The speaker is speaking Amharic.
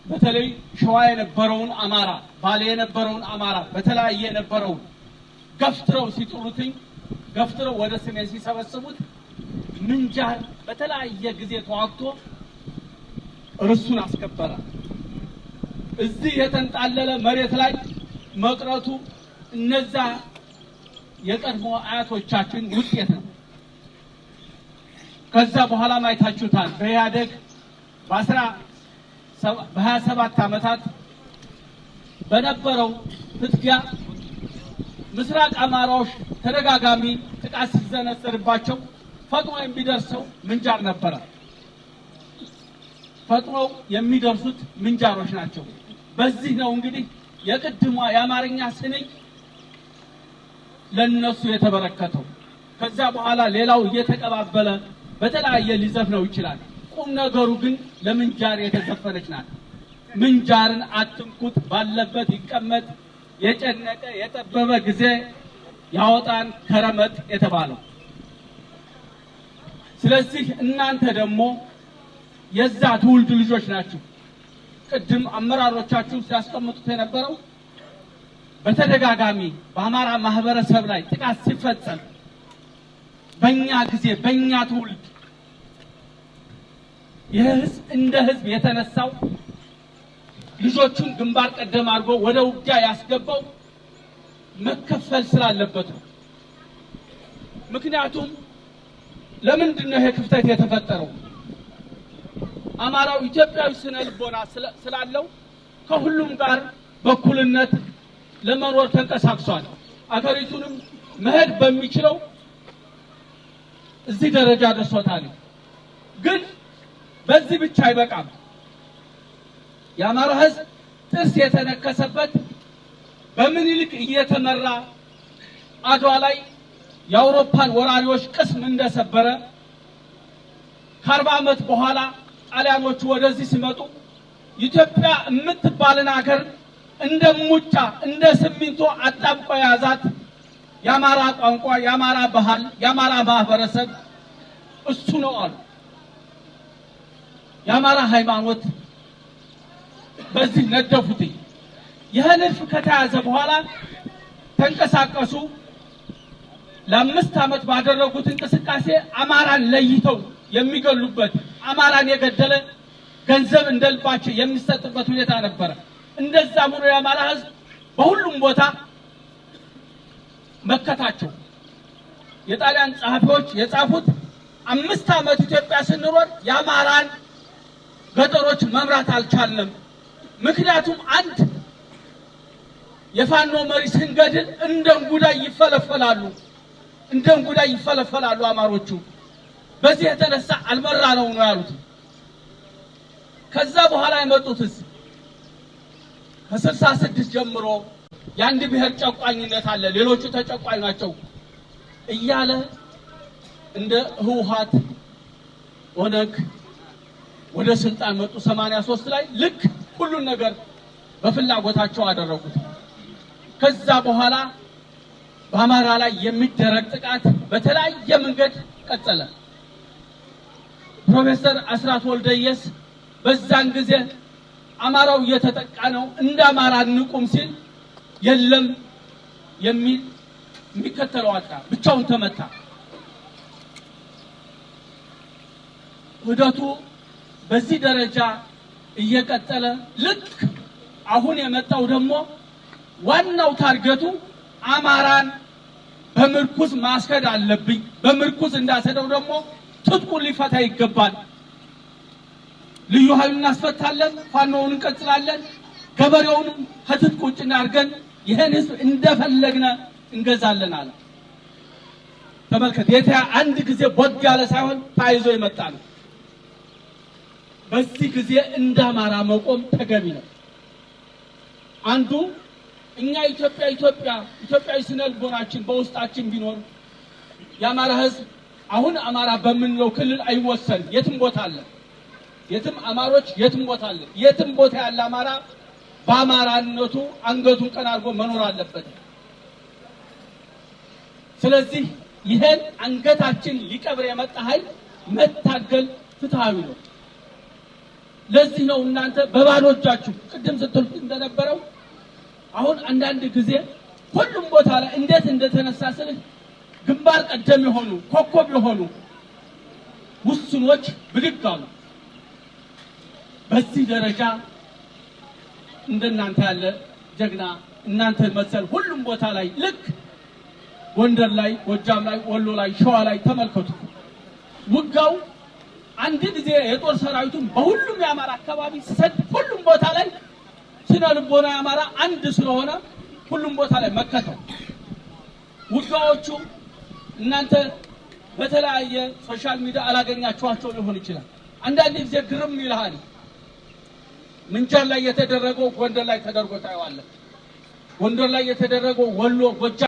በተለይ ሸዋ የነበረውን አማራ ባሌ የነበረውን አማራ በተለያየ የነበረውን ገፍትረው ሲጥሩትኝ ገፍትረው ወደ ሰሜን ሲሰበስቡት ምንጃር በተለያየ ጊዜ ተዋግቶ ርሱን አስከበረ። እዚህ የተንጣለለ መሬት ላይ መቅረቱ እነዛ የቀድሞ አያቶቻችን ውጤት ነው። ከዛ በኋላ ማይታችሁታል በኢህአደግ በ27 ዓመታት በነበረው ፍትጊያ ምስራቅ አማራዎች ተደጋጋሚ ጥቃት ሲዘነዘርባቸው ፈጥኖ የሚደርሰው ምንጃር ነበር። ፈጥኖ የሚደርሱት ምንጃሮች ናቸው። በዚህ ነው እንግዲህ የቅድሟ የአማርኛ ስንኝ ለነሱ የተበረከተው። ከዛ በኋላ ሌላው እየተቀባበለ በተለያየ ሊዘፍነው ይችላል። ቁም ነገሩ ግን ለምንጃር የተዘፈነች ናት። ምንጃርን አትንኩት ባለበት ይቀመጥ የጨነቀ የጠበበ ጊዜ ያወጣን ከረመጥ የተባለው። ስለዚህ እናንተ ደግሞ የዛ ትውልድ ልጆች ናችሁ። ቅድም አመራሮቻችሁ ሲያስቀምጡት የነበረው በተደጋጋሚ በአማራ ማህበረሰብ ላይ ጥቃት ሲፈጸም በእኛ ጊዜ በእኛ ትውልድ የህዝብ እንደ ህዝብ የተነሳው ልጆቹን ግንባር ቀደም አድርጎ ወደ ውጊያ ያስገባው መከፈል ስላለበት ነው። ምክንያቱም ለምንድን ነው ይሄ ክፍተት የተፈጠረው? አማራው ኢትዮጵያዊ ስነ ልቦና ስላለው ከሁሉም ጋር በኩልነት ለመኖር ተንቀሳቅሷል። አገሪቱንም መሄድ በሚችለው እዚህ ደረጃ ደርሶታል። ግን በዚህ ብቻ አይበቃም። የአማራ ህዝብ ጥርስ የተነከሰበት በምኒልክ እየተመራ አድዋ ላይ የአውሮፓን ወራሪዎች ቅስም እንደሰበረ ከ40 ዓመት በኋላ ጣሊያኖቹ ወደዚህ ሲመጡ ኢትዮጵያ የምትባልን ሀገር እንደ ሙጫ እንደ ሲሚንቶ አጣብቆ ያዛት የአማራ ቋንቋ፣ የአማራ ባህል፣ የአማራ ማህበረሰብ እሱ ነው አሉ። የአማራ ሃይማኖት በዚህ ነደፉት። ይህንን ከተያዘ በኋላ ተንቀሳቀሱ። ለ5 ዓመት ባደረጉት እንቅስቃሴ አማራን ለይተው የሚገሉበት አማራን የገደለ ገንዘብ እንደልባቸው የሚሰጥበት ሁኔታ ነበር። እንደዛ ሆኖ የአማራ ህዝብ በሁሉም ቦታ መከታቸው። የጣሊያን ጸሐፊዎች የጻፉት 5 ዓመት ኢትዮጵያ ስንኖር የአማራን ገጠሮች መምራት አልቻለም። ምክንያቱም አንድ የፋኖ መሪ ስንገድል እንደንጉዳይ ይፈለፈላሉ አማሮቹ። በዚህ የተነሳ አልመራ ነው ያሉት። ከዛ በኋላ የመጡትስ ከ66 ጀምሮ የአንድ ብሔር ጨቋኝነት አለ፣ ሌሎቹ ተጨቋኝ ናቸው እያለ እንደ ህወሓት ኦነግ ወደ ስልጣን መጡ። 83 ላይ ልክ ሁሉን ነገር በፍላጎታቸው አደረጉት። ከዛ በኋላ በአማራ ላይ የሚደረግ ጥቃት በተለያየ መንገድ ቀጠለ። ፕሮፌሰር አስራት ወልደየስ በዛን ጊዜ አማራው እየተጠቃ ነው እንደ አማራ እንቁም ሲል የለም የሚከተለው አጣ፣ ብቻውን ተመታ። ሂደቱ በዚህ ደረጃ እየቀጠለ ልክ አሁን የመጣው ደግሞ ዋናው ታርጌቱ አማራን በምርኩዝ ማስከድ አለብኝ። በምርኩዝ እንዳሰደው ደግሞ ትጥቁን ሊፈታ ይገባል። ልዩ ኃይሉን እናስፈታለን፣ ፋኖውን እንቀጥላለን፣ ገበሬውንም ከትጥቅ ውጭ እናድርገን፣ ይሄን ህዝብ እንደፈለግነ እንገዛለን አለ። ተመልከት፣ አንድ ጊዜ ቦግ ያለ ሳይሆን ታይዞ የመጣ ነው። በዚህ ጊዜ እንደ አማራ መቆም ተገቢ ነው። አንዱ እኛ ኢትዮጵያዊ ስነ ልቦናችን በውስጣችን ቢኖር የአማራ ህዝብ አሁን አማራ በምንለው ክልል አይወሰን፣ የትም ቦታ አለ፣ የትም አማሮች የትም ቦታ አለ። የትም ቦታ ያለ አማራ በአማራነቱ አንገቱን ቀና አድርጎ መኖር አለበት። ስለዚህ ይሄን አንገታችን ሊቀብር የመጣ ኃይል መታገል ፍትሃዊ ነው። ለዚህ ነው እናንተ በባሎቻችሁ ቅድም ስትሉት እንደነበረው አሁን አንዳንድ ጊዜ ሁሉም ቦታ ላይ እንዴት እንደተነሳ ስለ ግንባር ቀደም የሆኑ ኮከብ የሆኑ ውስኖች ብድግ አሉ። በዚህ ደረጃ እንደናንተ ያለ ጀግና እናንተ መሰል ሁሉም ቦታ ላይ ልክ ጎንደር ላይ፣ ጎጃም ላይ፣ ወሎ ላይ፣ ሸዋ ላይ ተመልከቱ። ውጋው አንድ ጊዜ የጦር ሰራዊቱን በሁሉም የአማራ አካባቢ ሰድ ሁሉም ቦታ ላይ ስነ ልቦና የአማራ አንድ ስለሆነ ሁሉም ቦታ ላይ መከተው ውጋዎቹ እናንተ በተለያየ ሶሻል ሚዲያ አላገኛችኋቸው ሊሆን ይችላል። አንዳንድ ጊዜ ግርም ይልሃል። ምንጃር ላይ የተደረገው ጎንደር ላይ ተደርጎ ታየዋለህ። ጎንደር ላይ የተደረገው ወሎ፣ ጎጃም